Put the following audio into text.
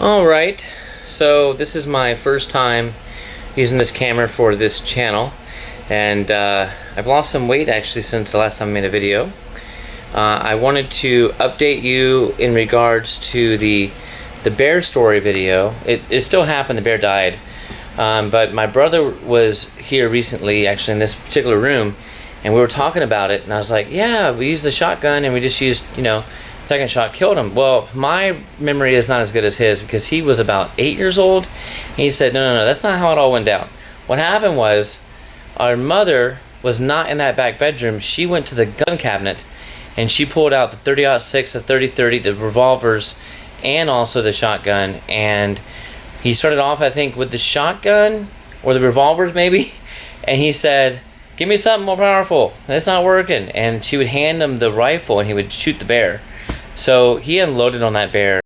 Alright, so this is my first time using this camera for this channel, and I've lost some weight actually since the last time I made a video. I wanted to update you in regards to the bear story video. It still happened, the bear died, but my brother was here recently, actually in this particular room, and we were talking about it, and I was like, yeah, we used the shotgun and we just used, second shot killed him. Well, my memory is not as good as his because he was about 8 years old. And he said, no, that's not how it all went down. What happened was our mother was not in that back bedroom. She went to the gun cabinet and she pulled out the 30-06, the 30-30, the revolvers, and also the shotgun. And he started off, I think, with the shotgun or the revolvers maybe. And he said, give me something more powerful. That's not working. And she would hand him the rifle and he would shoot the bear. So he unloaded on that bear.